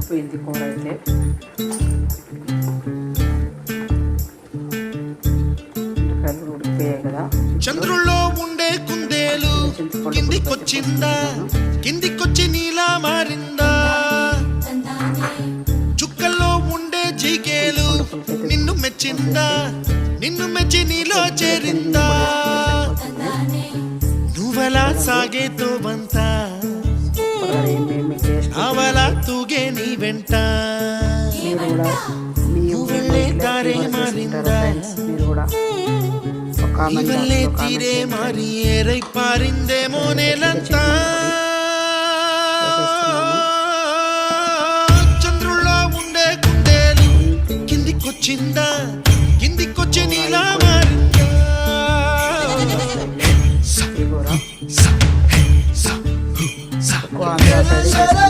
ఉడికిపోయింది కూర అయితే. ఉడికిపోయాయి కదా. చంద్రుల్లో ఉండే కుందేలు కిందికొచ్చిందా, కిందికొచ్చి నీలా మారిందా. చుక్కల్లో ఉండే జీకేలు నిన్ను మెచ్చిందా, నిన్ను మెచ్చి నీలో చేరిందా. నువ్వలా సాగేతో బంత అవలా తూగే నీ వెంట. నువ్వెళ్ళే దారే మారిందా, నీవల్లే తీరే మారి ఏరై పారిందేమో నేలంతా. చంద్రుల్లో ఉండే కుందేలు కిందికొచ్చిందా, కిందికొచ్చి నీలా మారిందా.